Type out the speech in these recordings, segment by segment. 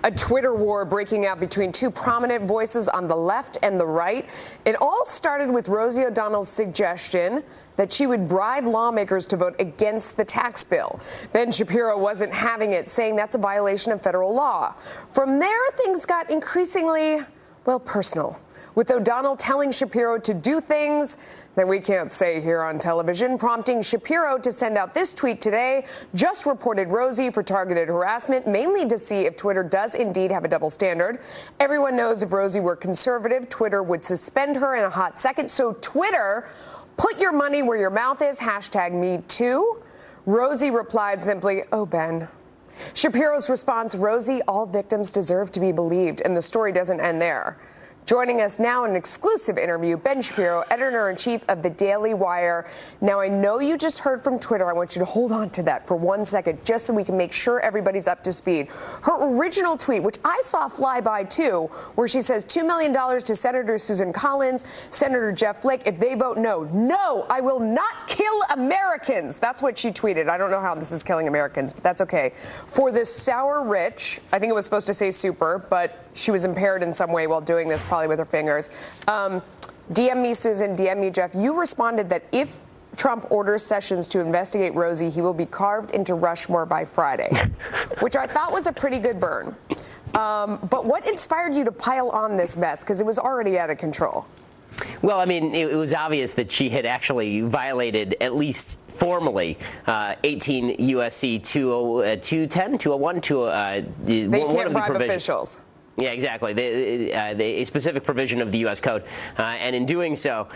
A Twitter war breaking out between two prominent voices on the left and the right. It all started with Rosie O'Donnell's suggestion that she would bribe lawmakers to vote against the tax bill. Ben Shapiro wasn't having it, saying that's a violation of federal law. From there, things got increasingly, well, personal, with O'Donnell telling Shapiro to do things that we can't say here on television, prompting Shapiro to send out this tweet today. Just reported Rosie for targeted harassment, mainly to see if Twitter does indeed have a double standard. Everyone knows if Rosie were conservative, Twitter would suspend her in a hot second. So Twitter, put your money where your mouth is, #MeToo. Rosie replied simply, "Oh, Ben." Shapiro's response, "Rosie, all victims deserve to be believed," and the story doesn't end there. Joining us now in an exclusive interview, Ben Shapiro, editor-in-chief of the Daily Wire. Now, I know you just heard from Twitter. I want you to hold on to that for 1 second, just so we can make sure everybody's up to speed. Her original tweet, which I saw fly by too, where she says $2 million to Senator Susan Collins, Senator Jeff Flake, if they vote no. No, I will not kill Americans. That's what she tweeted. I don't know how this is killing Americans, but that's okay. For the sour rich, I think it was supposed to say super, but she was impaired in some way while doing this, probably with her fingers. DM me, Susan, DM me, Jeff. You responded that if Trump orders Sessions to investigate Rosie, he will be carved into Rushmore by Friday, which I thought was a pretty good burn. But what inspired you to pile on this mess? Because it was already out of control. Well, I mean, it was obvious that she had actually violated, at least formally, 18 U.S.C. 210, 201, one of the provisions. Officials. Yeah, exactly. A specific provision of the U.S. Code. And in doing so,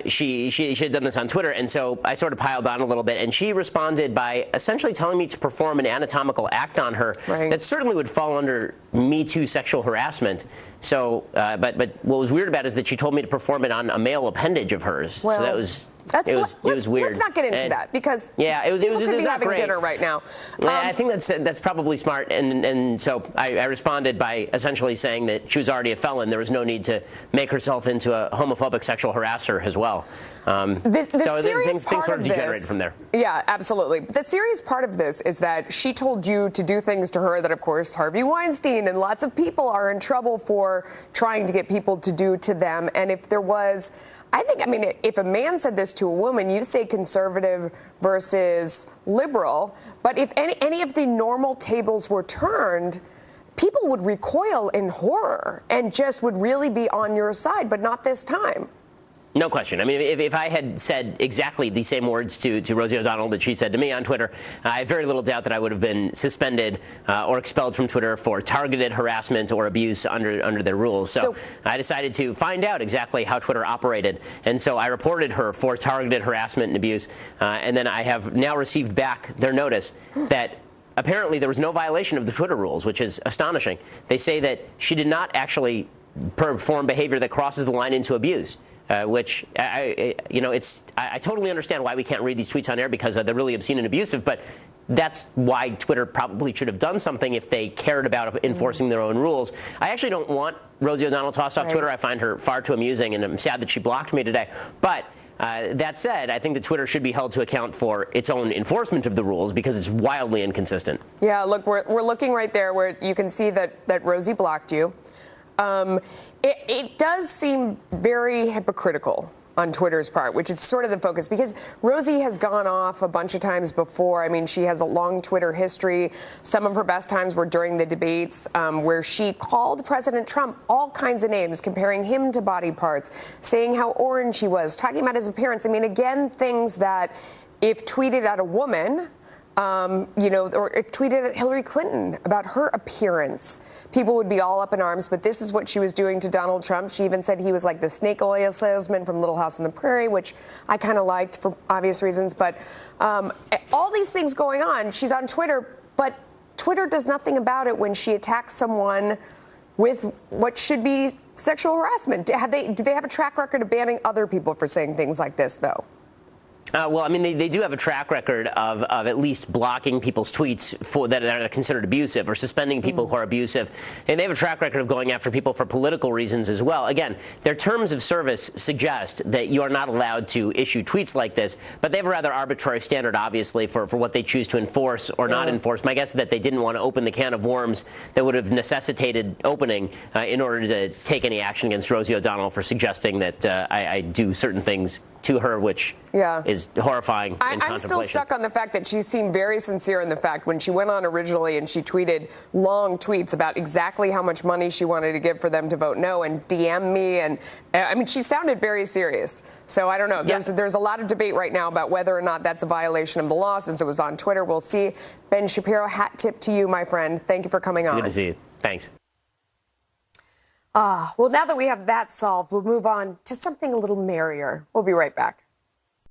she had done this on Twitter. And so I sort of piled on a little bit. And she responded by essentially telling me to perform an anatomical act on her that certainly would fall under Me Too sexual harassment. So, but what was weird about it is that she told me to perform it on a male appendage of hers. Well, so that was... it was weird. Let's not get into that because it was could be not having great. Dinner right now. I think that's probably smart, and so I responded by essentially saying that she was already a felon. There was no need to make herself into a homophobic sexual harasser as well. So things sort of degenerated from there. Yeah, absolutely. But the serious part of this is that she told you to do things to her that, of course, Harvey Weinstein and lots of people are in trouble for trying to get people to do to them. And if there was... I mean, if a man said this to a woman, you say conservative versus liberal. But if any of the normal tables were turned, people would recoil in horror and just would really be on your side, but not this time. No question. I mean, if I had said exactly the same words to Rosie O'Donnell that she said to me on Twitter, I have very little doubt that I would have been suspended or expelled from Twitter for targeted harassment or abuse under their rules. So I decided to find out exactly how Twitter operated. And so I reported her for targeted harassment and abuse. And then I have now received back their notice that apparently there was no violation of the Twitter rules, which is astonishing. They say that she did not actually perform behavior that crosses the line into abuse. Which, I totally understand why we can't read these tweets on air because they're really obscene and abusive, but that's why Twitter probably should have done something if they cared about enforcing their own rules. I actually don't want Rosie O'Donnell tossed off Twitter. I find her far too amusing, and I'm sad that she blocked me today. But that said, I think that Twitter should be held to account for its own enforcement of the rules because it's wildly inconsistent. Yeah, look, we're looking right there where you can see that Rosie blocked you. It does seem very hypocritical on Twitter's part, which is sort of the focus, because Rosie has gone off a bunch of times before. I mean, she has a long Twitter history. Some of her best times were during the debates where she called President Trump all kinds of names, comparing him to body parts, saying how orange he was, talking about his appearance. I mean, again, things that if tweeted at a woman, or if tweeted at Hillary Clinton about her appearance, people would be all up in arms. But this is what she was doing to Donald Trump. She even said he was like the snake oil salesman from Little House on the Prairie, which I kind of liked for obvious reasons. But all these things going on, she's on Twitter, but Twitter does nothing about it when she attacks someone with what should be sexual harassment. Do they have a track record of banning other people for saying things like this, though? Well, I mean, they do have a track record of at least blocking people's tweets that are considered abusive or suspending people who are abusive. And they have a track record of going after people for political reasons as well. Again, their terms of service suggest that you are not allowed to issue tweets like this, but they have a rather arbitrary standard, obviously, for what they choose to enforce or not enforce. My guess is that they didn't want to open the can of worms that would have necessitated opening in order to take any action against Rosie O'Donnell for suggesting that I do certain things to her, which is horrifying. I'm still stuck on the fact that she seemed very sincere in the fact when she went on originally and she tweeted long tweets about exactly how much money she wanted to give for them to vote no and DM me. And I mean, she sounded very serious. So I don't know. There's a lot of debate right now about whether or not that's a violation of the law since it was on Twitter. We'll see. Ben Shapiro, hat tip to you, my friend. Thank you for coming on. Good to see you. Thanks. Well, now that we have that solved, we'll move on to something a little merrier. We'll be right back.